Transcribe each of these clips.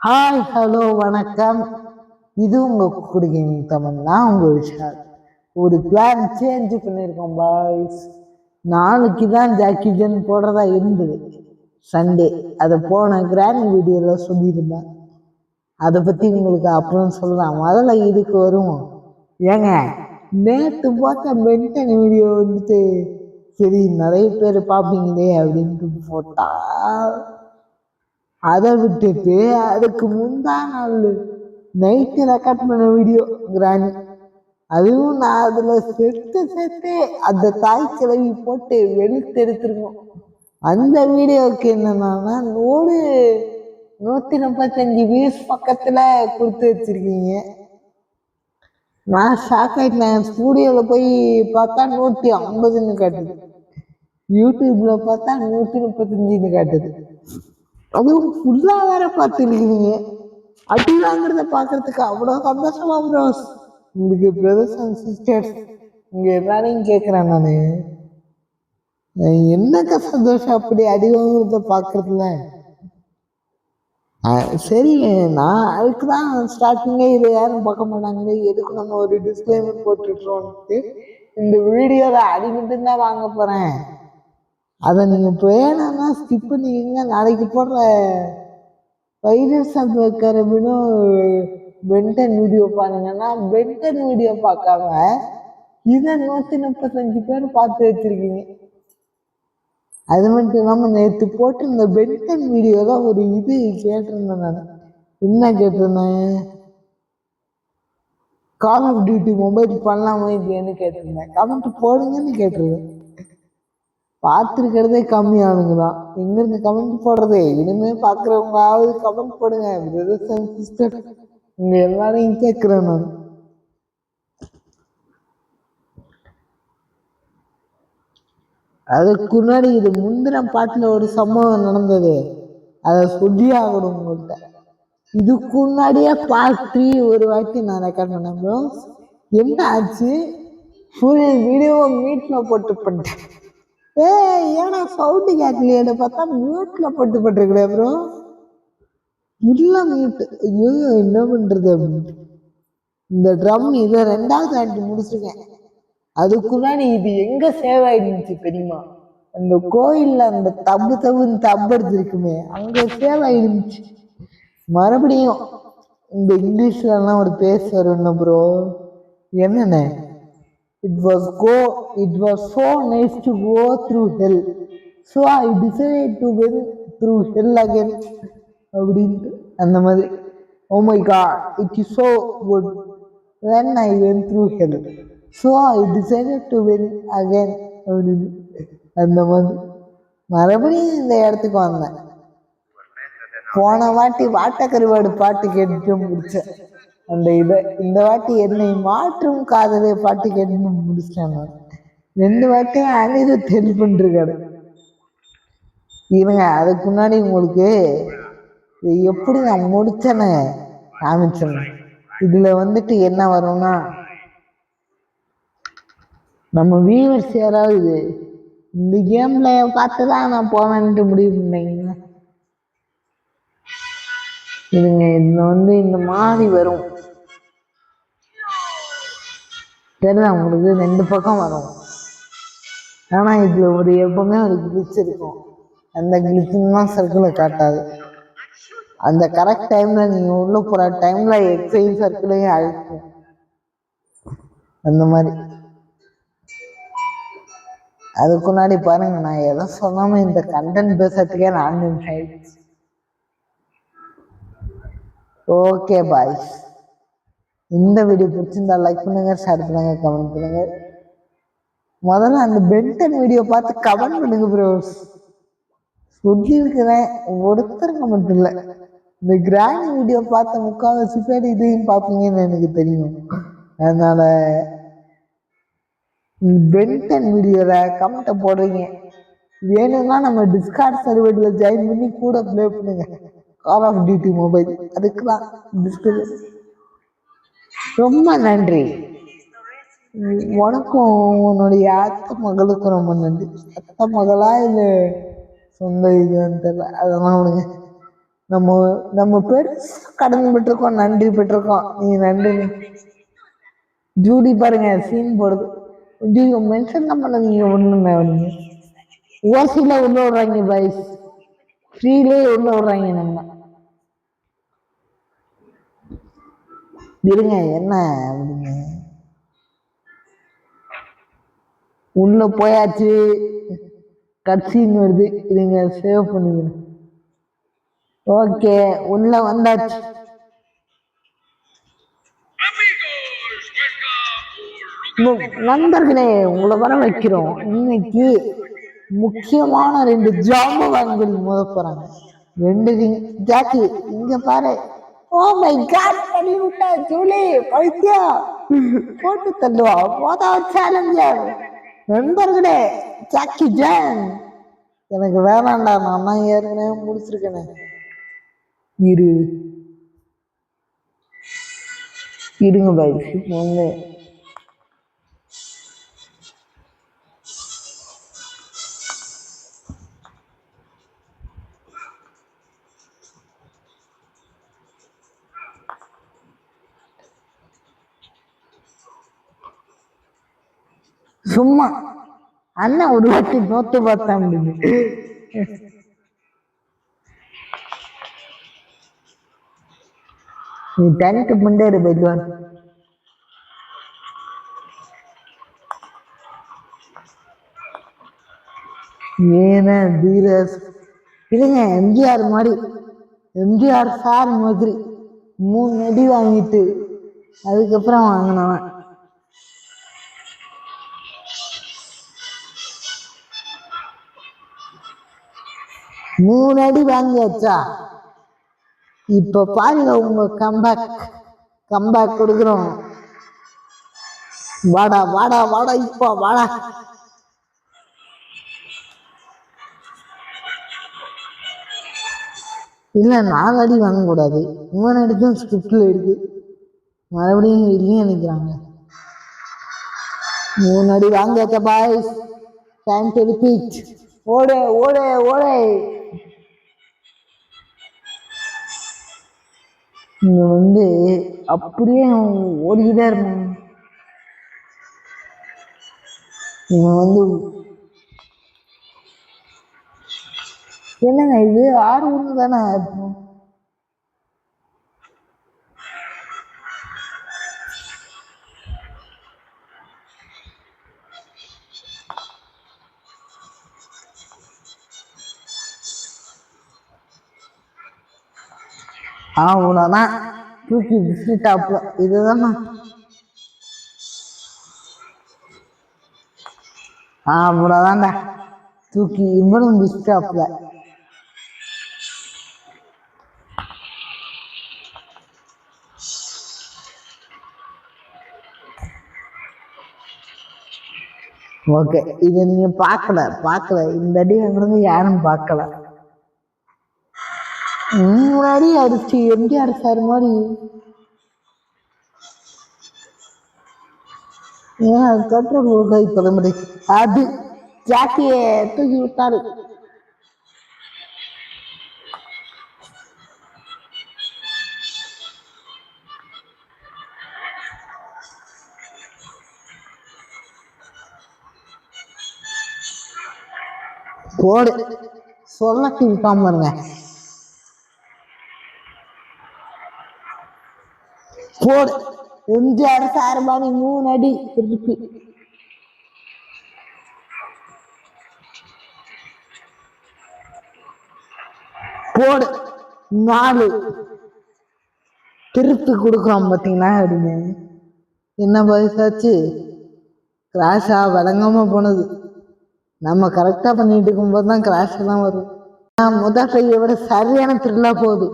Hi hello வணக்கம். இது உங்க குடிக்கிங் தமிழ். நான் உங்க விஷால். ஒரு பிளான் சேஞ்ச் பண்ணியிருக்கோம் பாய்ஸ். நாளைக்கு தான் ஜாக்கிஜன் போடுறதா இருந்தது, சண்டே. அதை போன கிராண்ட் வீடியோவில் சொல்லியிருந்தேன். அதை பற்றி உங்களுக்கு அப்புறம் சொல்லலாம். முதல்ல இதுக்கு வருவோம். ஏங்க, நேற்று பார்த்த மென்டன் வீடியோ வந்துட்டு சரி நிறைய பேர் பார்ப்பீங்களே அப்படின்ட்டு போட்டா, அதை விட்டுட்டு அதுக்கு முந்தா நாள் நைட்டு ரெக்கார்ட் பண்ண வீடியோ கிராணி, அதுவும் நான் அதுல சேர்த்து அந்த தாய் கிளவி போட்டு வெளுத்து எடுத்துருக்கோம். அந்த வீடியோவுக்கு என்னன்னா 135 வியூஸ் பக்கத்துல கொடுத்து வச்சிருக்கீங்க. நான் ஷாக் ஆயிட்டேன். ஸ்டூடியோல போய் பார்த்தா 150ன்னு காட்டுது, யூடியூப்ல பார்த்தா 135ன்னு காட்டுது. அதுவும் ஃபுல்லா வேற பார்த்துருக்கீங்க. அடி வாங்குறத பாக்குறதுக்கு அவ்வளோ சந்தோஷமா ப்ரோஸ். உங்களுக்கு பிரதர்ஸ் அண்ட் சிஸ்டர்ஸ் இங்க எல்லாரையும் கேட்குறேன் நான், என்னக்கா சந்தோஷம் அப்படி அடி வாங்குறத பாக்குறதுல? சரி, நான் அதுக்கு தான் ஸ்டார்டிங்கே இதை யாரும் பார்க்க மாட்டாங்களே, எதுக்கு நம்ம ஒரு டிஸ்க்ளைமர் போட்டுட்டோம்ட்டு இந்த வீடியோவில் அடி மட்டும்தான் வாங்க போறேன். அதை நீங்க வேணும்னா ஸ்கிப் பண்ணிக்கங்க. நாளைக்கு போடுற வைரஸ் கரபினும் பென்டன் வீடியோ பாருங்கன்னா, பென்டன் வீடியோ பார்க்காம இதை 135 பேர் பார்த்து வச்சிருக்கீங்க. அது மட்டும் இல்லாம நேற்று போட்டு இந்த பென்டன் வீடியோல ஒரு இது கேட்டிருந்தேன். நான் என்ன கேட்டிருந்தேன், கால் ஆஃப் டியூட்டி மொபைல் பண்ணலாமா இல்லையான்னு கேட்டிருந்தேன். கமெண்ட் போடுங்கன்னு கேட்டிருந்தேன். பார்த்துருக்கிறதே கம்மியானுங்க தான், எங்கிருந்து கமெண்ட் போடுறதே? இனிமே பார்க்குறவங்களாவது கமெண்ட் போடுங்க பிரதர்ஸ் அண்ட் சிஸ்டர். இங்க எல்லாரையும் கேட்குறேன் நான். அதுக்கு முன்னாடி இது முந்தின பாட்டுல ஒரு சம்பவம் நடந்தது, அதை சொல்லி ஆகணும் உங்கள்கிட்ட. இதுக்கு முன்னாடியே பார்ட் 3 ஒரு வாட்டி நான் ரெக்கார்ட் பண்ணேன் ப்ரோ. என்ன ஆச்சு, ஃபுல் வீடியோ மீட்ல போட்டு பண்ணிட்டேன். ஏன்னா சவுண்டு கேட்கலையே பார்த்தா மியூட்ல போட்டு போட்டிருக்கே ப்ரோ. இல்ல மியூட், ஐயோ என்ன பண்றது அப்படின்ட்டு இந்த ட்ரம் இதை 2வது ஆண்டு முடிச்சிருக்கேன். அதுக்குள்ளாடி இது எங்க சேவ் ஆயிடுச்சு தெரியுமா? அந்த கோயில்ல அந்த தப்பு எடுத்துருக்குமே, அங்க சேவ் ஆயிடுச்சு. மறுபடியும் இந்த இங்கிலீஷ்ல எல்லாம் ஒரு பேச வரும்ல ப்ரோ, என்னென்ன, it was so nice to go through hell, so I decided to went through hell again அப்படின்ட்டு அந்த மாதிரி. oh my god, it is so good when I went through hell, so I decided to win again அப்படின்னு அந்த மாதிரி. மறுபடியும் இந்த இடத்துக்கு வந்தேன். போன வாட்டி வாட்டக்கருவாடு பாட்டு கேட்டு முடிச்சேன் அந்த இதை. இந்த வாட்டி என்னை மாற்றும் காதலே பாட்டு கேட்டு முடிச்சிட்டேன் நான். 2 வாட்டியும் அனிருத் ஹெல்ப் பண்ணிருக்காரு. இருங்க, அதுக்கு முன்னாடி உங்களுக்கு எப்படி நான் முடிச்சேன்னு காமிச்சேன். இதுல வந்துட்டு என்ன வரும்னா, நம்ம வியூவர்ஸ் யாராவது இந்த கேம்ல பார்த்துதான் நான் போவேன்ட்டு முடிவு பண்ணீங்கன்னா, இதுங்க இதுல வந்து இந்த மாதிரி வரும் தெரியல உங்களுக்கு, 2 பக்கம் வரும். ஆனா இதுல ஒரு எப்பவுமே ஒரு கிளிச் இருக்கும். அந்த கிளிச்சுலாம் சர்க்கிளை காட்டாது. அந்த கரெக்ட் டைம்ல நீங்க உள்ள போற டைம்ல எக்ஸைஸ் சர்க்கிளையும் அழிக்கும். அந்த மாதிரி. அதுக்கு முன்னாடி பாருங்க, நான் எதை சொல்லாம இந்த கண்டென்ட் பேசுறதுக்கே 4 நிமிஷம் ஆயிடுச்சு. ஓகே பாய்ஸ், இந்த வீடியோ பிடிச்சிருந்தா லைக் பண்ணுங்க, ஷேர் பண்ணுங்க, கமெண்ட் பண்ணுங்க. முதல்ல அந்த பென்டன் வீடியோ பார்த்து கமெண்ட் பண்ணுங்க ப்ரோஸ். சொல்லியிருக்கிறேன், ஒருத்தர் கமெண்ட் இல்லை. இந்த கிராண்ட் வீடியோ பார்த்த 3/4 பேர் இதையும் பார்ப்பீங்கன்னு எனக்கு தெரியும். அதனால பென்டன் வீடியோல கமெண்ட்டை போடுறீங்க. வேணும்னா நம்ம டிஸ்கார்ட் சர்வர்ல ஜாயின் பண்ணி கூட ப்ளே பண்ணுங்க கால் ஆஃப் டியூட்டி மொபைல். அதுக்குதான் டிஸ்கஸ். ரொம்ப நன்றி. உனக்கும் உன்னுடைய அத்தை மகளுக்கும் ரொம்ப நன்றி. அத்தை மகளா இல்லை சொந்த இதுன்னு தெரியல, அதெல்லாம் விடுங்க. நம்ம நம்ம பெருசு கடன் பெற்றிருக்கோம், நன்றி பெற்றிருக்கோம். நீ நன்றி. ஜூடி பாருங்க சீன் போடுது. மென்ஷன் தான் பண்ணாதீங்க ஒண்ணுமே. நீங்க ஓசியில உள்ள விடுறாங்க பாய்ஸ், ஃப்ரீலே உள்ள விடுறாங்க. நம்ம இருங்க என்ன அப்படிங்க, உள்ள போயாச்சு. கட்சின்னு வருது, இதுங்க சேவ் பண்ணிக்கிறேன். ஓகே உள்ள வந்தாச்சு. நண்பர்களே உங்களை வர வைக்கிறோம். இன்னைக்கு முக்கியமான 2 ஜாம்பவான்கள் மோத போறாங்க. 2 ஜாக்கி இங்க பாரு. ஓ மை காட், தள்ளி விட்டா ஜூலி பைத்தியா போட்டு தள்ளுவா. மோதல் சேலஞ்சர் நண்பர்களே, ஜாக்கி ஜான். எனக்கு வேணாண்டா, நான் தான் ஏற்கனவே முடிச்சிருக்கேனே. இரு இருங்க பாய் வந்து சும்மா அண்ணன் ஒரு வாட்டி நோத்து பார்த்தா முடியுது. நீ டென்ட் பண்ணாரு பைத்வான். ஏன தீரஸ் இல்லைங்க, எம்ஜிஆர் மாதிரி, எம்ஜிஆர் சார் மாதிரி 3 அடி வாங்கிட்டு அதுக்கப்புறம் வாங்கினவன். மூணு அடி வாங்கியாச்சா? இப்ப பாருங்க உங்க கம்பேக் கொடுக்குறோம். வாடா வாடா வாடா, இப்ப வாடா. இல்ல 4 அடி வாங்க கூடாது, 3 அடி தான் ஸ்கிரிப்ட்ல இருக்கு. மறுபடியும் இல்லையும் நினைக்கிறாங்க. 3 அடி வாங்கியாச்சா பாய்ஸ்? Time to repeat. ஓடே ஓடே ஓடே. நீங்க வந்து அப்படியே ஓடிக்கிட்டே இருப்பாங்க. நீங்க வந்து என்னங்க இது 6-1 தானே இருக்கும். அவ்வளோதான், தூக்கி விசிட்டாப்ல. இதுதானா அவ்வளோதான்டா, தூக்கி இவனும் விசிட்டாப்ல. ஓகே, இதை நீங்க பார்க்கல இந்த அடி வாங்குறது யாரும் பார்க்கல. முன்னாடி அடிச்சு எம்ஜிஆர் சார் மாதிரி. ஏன் கை தலைமுறை அது ஜாக்கிய தூக்கி விட்டாரு. போடு சொல்லி விட்டாம பாருங்க. போடு எம்ஜிஆர் சார் மாதிரி 3 அடி திருப்பி. போடு 4 திருப்பி கொடுக்குறோம் பார்த்தீங்கன்னா அப்படின்னு. என்ன வயசாச்சு, கிராஷா வழங்காம போனது. நம்ம கரெக்டா பண்ணிட்டு இருக்கும்போது தான் கிராஷ் தான் வரும். முதல் கையை விட சரியான திருவிழா போகுது.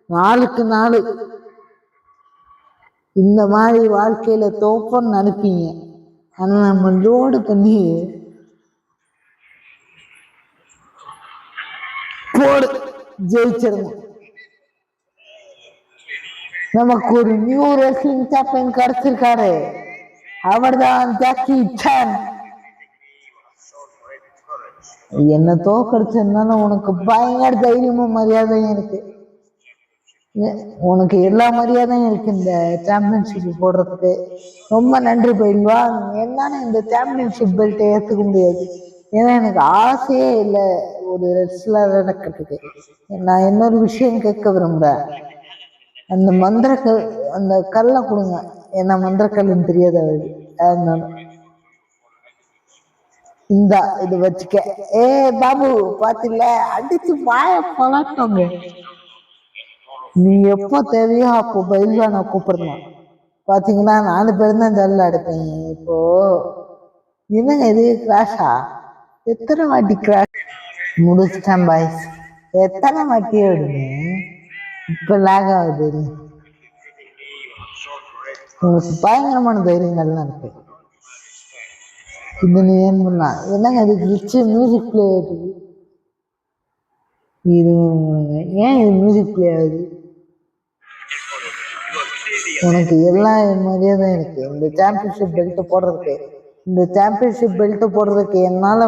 4க்கு 4. இந்த மாதிரி வாழ்க்கையில தோப்பன்னு நினைப்பீங்க, ஆனா நம்ம லோடு பண்ணி போடு ஜெயிச்சிருந்தோம். நமக்கு ஒரு நியூ ரெஸ்லிங் சாம்பியன் கிடைச்சிருக்காரு, அவர்தான் ஜாக்கி சான். என்ன தோக்கடிச்சிருந்தாலும் உனக்கு பயங்கர தைரியமும் மரியாதையும் இருக்கு. உனக்கு எல்லா மரியாதையும் இருக்கு இந்த சாம்பியன்ஷிப் போடுறதுக்கு. ரொம்ப நன்றி பயில்வா. என்னால இந்த சாம்பியன்ஷிப் பெல்ட்டை ஏற்றுக்க முடியாது. ஏன்னா எனக்கு ஆசையே இல்லை ஒரு ரெஸ்லர் நடக்கிறதுக்கு. நான் இன்னொரு விஷயம் கேட்க விரும்புகிறேன். அந்த மந்திரக்கல், அந்த கல்லை கொடுங்க. ஏன்னா மந்திரக்கல்லுன்னு தெரியாது அவருக்கு. அதனால இந்த இது வச்சுக்க. ஏ பாபு பாத்தில அடிச்சு வாய பழக்கங்க. நீ எப்போ தேவையோ அப்போ பயில்வான கூப்பிடலாம். பாத்தீங்கன்னா 4 பேரும் தான் ஜல்ல அடிப்பேன். இப்போ என்னங்க இது கிராஷா? எத்தனை வாட்டி கிராஷ் முடிச்சிட்டேன் பாய்ஸ். எத்தனை வாட்டி விடுங்க. இப்ப லேக் ஆகுது. உங்களுக்கு பயங்கரமான தைரியங்கள்லாம் இருக்கு. இது நீ ஏன் பண்ணலாம். என்னங்க அது கிளிச்சு மியூசிக் பிளே ஆகுது. இது ஏன் இது மியூசிக் பிளே ஆகுது? உனக்கு எல்லா மாதிரியே தான் இருக்கு இந்த சாம்பியன்ஷிப் பெல்ட் போடுறதுக்கு. இந்த சாம்பியன்ஷிப் பெல்ட் போடுறதுக்கு என்னால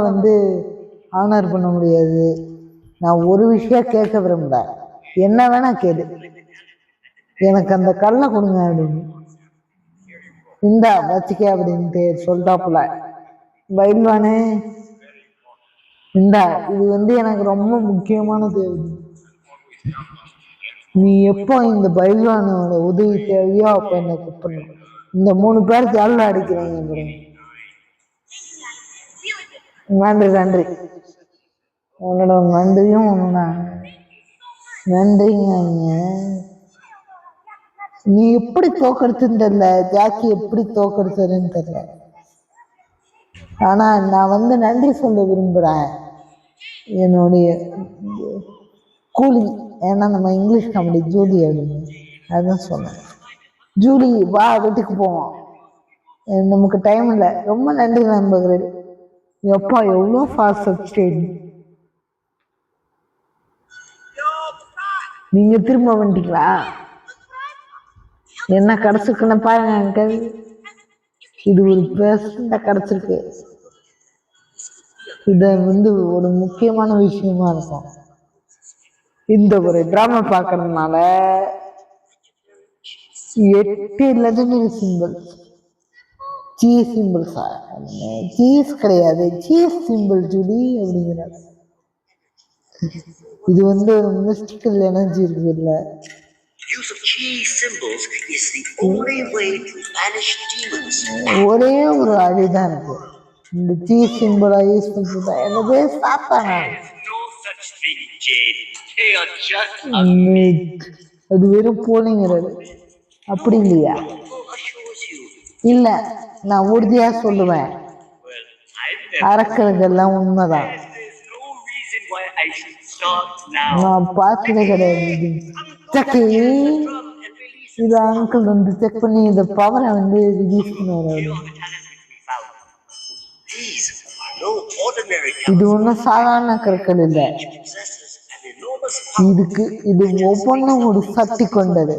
ஆனர் பண்ண முடியாது. நான் ஒரு விஷயம் கேட்க விரும்புறேன். என்ன வேணா கேடு, எனக்கு அந்த கல்லை கொடுங்க அப்படின்னு. இந்தா வச்சுக்க அப்படின்ட்டு சொல்றாப்புல பயில்வானே. இந்தா இது எனக்கு ரொம்ப முக்கியமானது. நீ எப்போ இந்த பயில்வானோட உதவி தேவையோ அப்ப என்ன கூப்பிடணும். இந்த 3 பேர் ஜாலில் அடிக்கிறீங்க. நன்றி நன்றி. உன்னோட நன்றியும் நன்றிங்க. நீ எப்படி தோக்கடிச்சுன்னு தெரியல, ஜாக்கி எப்படி தோக்கடிச்சதுன்னு தெரியல. ஆனா நான் நன்றி சொல்ல விரும்புறேன் என்னுடைய கூலி. ஏன்னா நம்ம இங்கிலீஷ் காமெடி ஜூலி அப்படின்னு அதுதான் சொன்னேன். ஜூலி வா வீட்டுக்கு போவோம். நமக்கு டைம் இல்லை. ரொம்ப நன்றி நண்பர்களே. எப்பா எவ்வளோ ஃபாஸ்ட் சப்ஸ்கிரைப். நீங்க திரும்ப வந்துட்டீங்களா? என்ன கிடைச்சிருக்குன்னு பாருங்க அங்கிள். இது ஒரு பெர்சன்ட கிடைச்சிருக்கு. இத ஒரு முக்கியமான விஷயமா இருக்கும். இந்த ஒரு டிராமா பார்க்கறதுனால 8 லெஜெண்டரி சிம்பிள், சீஸ் சிம்பிள்ஸா? சீஸ் கிடையாது, சீஸ் சிம்பிள் ஜூலி அப்படிங்கிறார். இது ஒரு மிஸ்டிக்கல் எனர்ஜி இருக்கு இல்ல. ஒரே ஒரு அழிதான் இருக்கு. இந்த சீஸ் சிம்பிளா யூஸ் பண்றது என்னது சாத்தானா? அது வெறும் போலிங்கிறது அப்படி இல்லையா? இல்ல, நான் உறுதியா சொல்லுவேன் அறக்கிறதெல்லாம் உண்மைதான். நான் பார்த்ததே கிடையாது. இது அங்கிள் செக் பண்ணி இந்த பவரை ரிலீஸ் பண்ணுவாரு. இது ஒன்றும் சாதாரண கற்கள் இல்லை. இது ஒவ்வொன்றும் ஒரு சக்தி கொண்டது.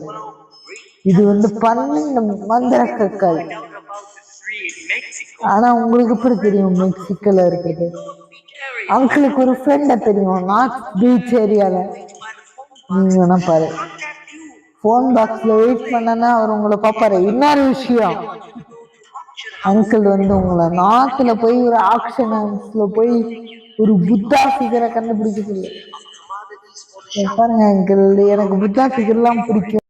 இது 12 மந்திர கற்கள். ஆனா உங்களுக்கு எப்படி தெரியும் மெக்சிகோல இருக்குது? அங்கிளுக்கு ஒரு ஃப்ரெண்ட தெரியும் நார்த் பீச் ஏரியால. நீங்க வேணா பாரு, போன் பாக்ஸ்ல வெயிட் பண்ணனா அவர் உங்களை பாப்பாரு. இன்னொரு விஷயம், அங்கிள் உங்களை நார்த்ல போய் ஒரு ஆக்ஷன் ஹவுஸ்ல போய் ஒரு புத்தா ஃபிகரை கண்டுபிடிக்கிறது. பாருங்க அங்கிள், எனக்கு புத்தா ஃபிகர்லாம் பிடிக்கும்.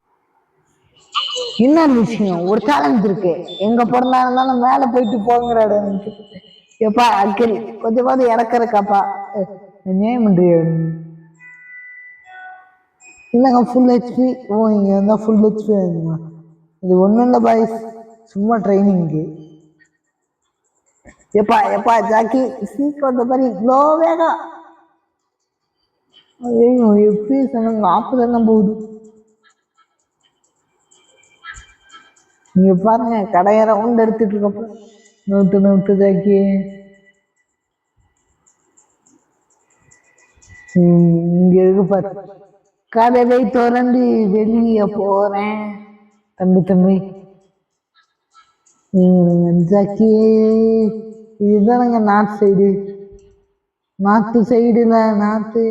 இன்னொரு விஷயம், ஒரு சேலஞ்ச் இருக்கு. எங்க பிறந்தா இருந்தாலும் மேல போயிட்டு போங்கிறாரு. எப்பா அங்கிள் கொஞ்சமாவது இறக்குறக்காப்பா ஏன் பண்றிய? இல்லைங்க ஃபுல் ஹெச்பி. ஓ இங்க வந்தா ஃபுல் ஹெச்பி ஆகுமா? இது ஒன்றும் இல்லை பாய்ஸ், சும்மா ட்ரைனிங்கு. எப்பா எப்பா ஜாக்கி சீக்கிரம் வந்த மாதிரி இவ்வளோ வேகம். ஐயோ எப்படி சொன்னாங்க 40 போகுது. நீங்க பாருங்க கடையை ரவுண்ட் எடுத்துட்டு இருக்கப்ப நூத்து ஜாக்கி. இங்க இருக்கு பாரு, கதவை திறந்து வெளியே போறேன். தம்பி ஜாக்கி, இதுதானங்க நார்த்து சைடுல நார்த்து.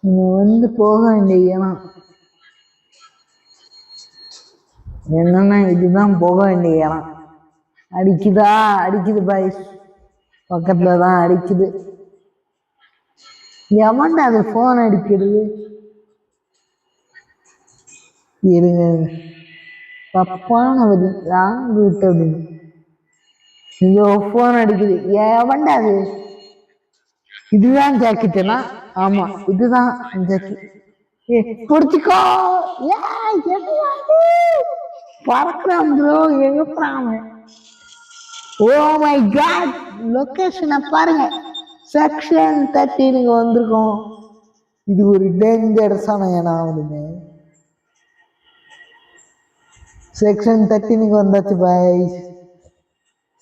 வந்து போக வேண்டிய இடம் என்னன்னா இதுதான் போக வேண்டிய இடம். அடிக்குதா? அடிக்குது பாய்ஸ், பக்கத்துல தான் அடிக்குது. எவன்டா அது போன் அடிக்கிறது? இருங்க, தப்பான வழி, ராங் ரூட் அப்படின்னு. ஐயோ போன் அடிக்குது. எவன்டா அது? இதுதான் ஜாக்கெட்டுனா? ஆமா இதுதான் ஜாக்கெட். புடிச்சுக்கோ. பறக்குறான் ப்ரோ. எங்க போறான்? ஓ மை காட், லொகேஷனை பாருங்க. செக்ஷன் 13 வந்திருக்கோம். இது ஒரு டேஞ்சரஸான இடம் அப்படின்னு. செக்ஷன் 13 வந்தாச்சு பாய்.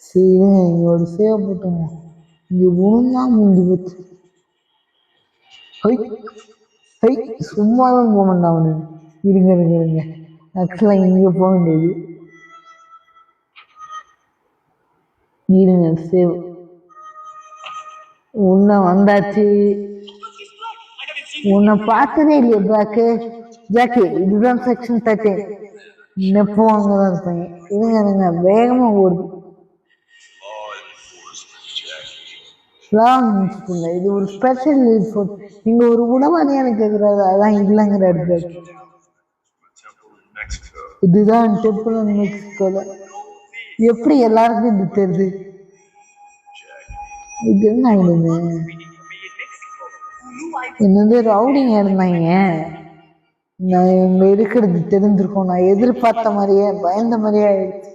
சரிங்க, இங்க ஒரு சேவ் போட்டுங்க. இங்க ஒழுங்கா முடிஞ்சு போச்சு. சும்மா தான் போகணும்டா அவனு. இருங்க இருங்க இருங்க, ஆக்சுவலா இங்க போக வேண்டியது. இருங்க, சேவ். உன்னை வந்தாச்சு. உன்னை பார்த்ததே இல்லையா ஜாக்கு? ஜாக்கு, இதுதான் செக்ஷன் 13. நெப்போ அங்கதான் இருப்பாங்க. இருங்க இருங்க, வேகமா ஓடுது. இது ஒரு ஸ்பெஷல். நீங்க ஒரு உணவானே எனக்கு எதிராக அதான் இல்லைங்கிற இடத்துல. இதுதான் டெம்பிள் இன் மெக்சிகோல. எப்படி எல்லாருக்கும் இது தெரியுது? இது என்ன ஆயிடுங்க? என்னது ரவுடிங்க இருந்தாங்க. நான் இவங்க இருக்கிறது தெரிஞ்சிருக்கோம். நான் எதிர்பார்த்த மாதிரியே பயந்த மாதிரியே ஆயிடுச்சு.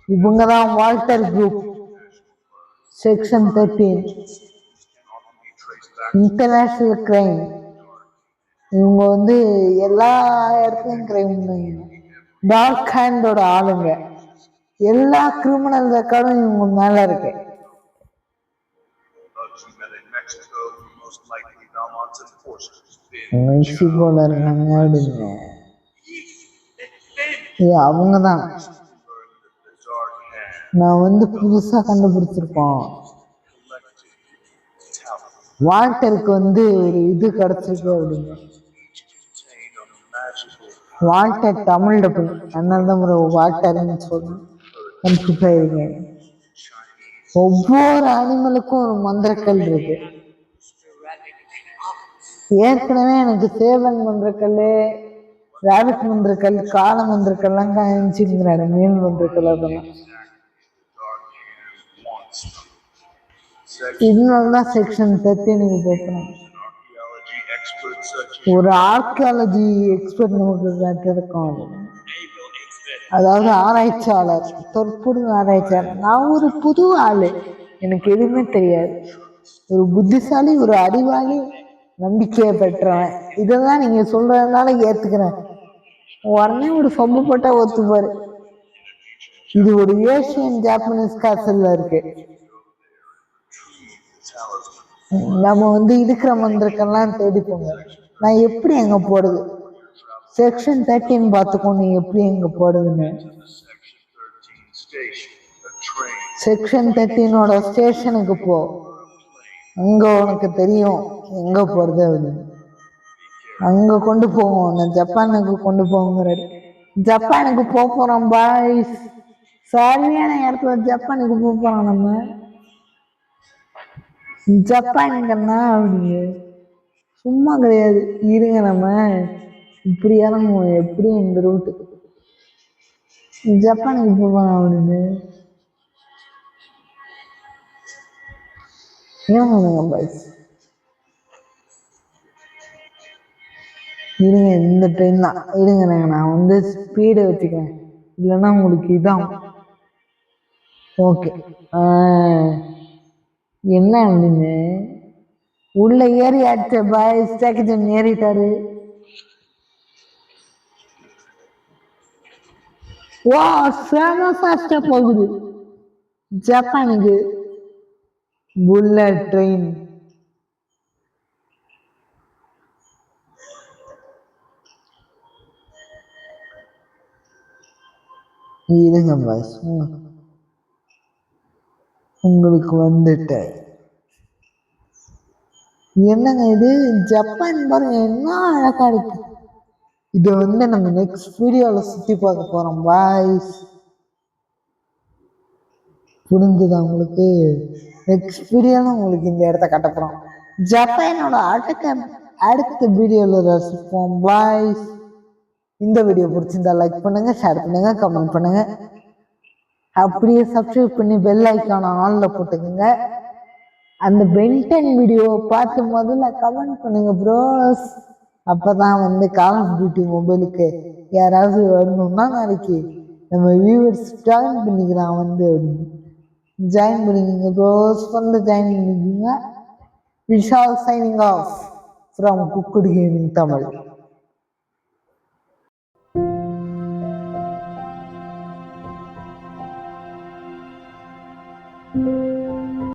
இவங்கதான் Walter group, section 13, international crime. இவங்க வந்து எல்லா இடத்துலயும் கிரைம் பண்ணுவாங்க. டார்க் ஹேண்டோட ஆளுங்க. எல்லா கிரிமினல் ரெக்கார்டும் இவங்க மேல இருக்கு. மெக்சிகோல இருக்காங்க அப்படின்னு. அவங்கதான் நான் வந்து புதுசா கண்டுபிடிச்சிருக்கோம். வால்டருக்கு வந்து ஒரு இது கிடைச்சிருக்கு அப்படின்னு. வால்டர் தமிழ் டப்பு, அதனால தான் ஒரு வால்டர்ன்னு சொல்லணும். கன்ஃபியூஸ். ஒவ்வொரு அனிமலுக்கும் ஒரு மந்திரக்கல் இருக்கு. ஏற்கனவே எனக்கு சேவன் மந்திரக்கல், ராபிட் மந்திரக்கல், கால மந்திரக்கல்லாம் காமிச்சுங்கிறாரு. மீன் மந்திரக்கல் அதெல்லாம். இதனாலதான் செக்ஷன் 13 கேட்கணும். ஒரு ஆர்கியாலஜி எக்ஸ்பர்ட் நமக்கு கேட்டிருக்கோம். அதாவது ஆராய்ச்சியாளர், தொற்புடு ஆராய்ச்சியாளர். நான் ஒரு புது ஆளு, எனக்கு எதுவுமே தெரியாது. ஒரு புத்திசாலி, ஒரு அறிவாளி, நம்பிக்கையை பெற்றவன். இதெல்லாம் நீங்க சொல்றதுனால ஏத்துக்கிறேன். உடனே ஒரு சொம்பு போட்டா ஒத்துப்பாரு. இது ஒரு ஏசியன் ஜாப்பனீஸ் காசல்ல இருக்கு. நம்ம வந்து இருக்கிற மந்திரக்கெல்லாம் தேடிப்போங்க. நான் எப்படி எங்க போடுது? செக்ஷன் 13 பார்த்துக்கோங்க எப்படி எங்க போடுதுன்னு. செக்ஷன் 13ஓட ஸ்டேஷனுக்கு போ, அங்க உனக்கு தெரியும் எங்க போறது அப்படின்னு. அங்க கொண்டு போவோம். நான் ஜப்பானுக்கு கொண்டு போங்கிறாரு. ஜப்பானுக்கு போறோம் பாய்ஸ். சரியான இடத்துல ஜப்பானுக்கு போறோம். நம்ம ஜப்பான்கன்னா அப்படிங்க சும்மா கிடையாது. இருங்க, நம்ம இப்படி இறங்குவோம். எப்படி இந்த ரூட்டு ஜப்பானுக்கு போவாங்க அப்படின்னு. ஏன் பாய்ஸ், இருங்க இந்த ட்ரெயின் தான். இருங்க, நான் வந்து ஸ்பீடை வச்சுக்கிறேன், இல்லைன்னா உங்களுக்கு இதான். ஓகே, என்ன அப்படின்னு உள்ள ஏறி ஆச்சு பாய்ஸ். டேக்கன் ஏறிட்டாரு. வா, செம ஃபாஸ்டா போகுது ஜப்பானுக்கு புல்லட் ட்ரெயின். இருங்க பாய்ஸ், உங்களுக்கு வந்துட்டேன். என்னங்க இது ஜப்பான் பாருங்க என்ன அழகா இருக்கு. இது வந்து நம்ம நெக்ஸ்ட் வீடியோவில் சுற்றி பார்க்க போகிறோம் பாய்ஸ். புரிஞ்சுதா உங்களுக்கு? நெக்ஸ்ட் வீடியோவில் உங்களுக்கு இந்த இடத்த காட்ட போகிறோம். ஜப்பானோட அடுத்த வீடியோவில் ரசிப்போம் பாய்ஸ். இந்த வீடியோ பிடிச்சிருந்தா லைக் பண்ணுங்க, ஷேர் பண்ணுங்க, கமெண்ட் பண்ணுங்க. அப்படியே சப்ஸ்கிரைப் பண்ணி பெல் ஐக்கான ஆன்ல போட்டுக்கோங்க. அந்த பென்டன் வீடியோவை பார்த்து முதல்ல கமெண்ட் பண்ணுங்க ப்ரோஸ். அப்பதான் வந்து கால் ஆஃப் டியூட்டி மொபைலுக்கு யாராவது வரணும்னா நாளைக்கு நம்ம வியூவர்ஸ் ஜாயின் பண்ணிக்கலாம். வந்து ஜாயின் பண்ணிக்கோங்க ப்ரோஸ், வந்து ஜாயின் பண்ணிக்கோங்க. Vishal signing off from cooked gaming Tamil.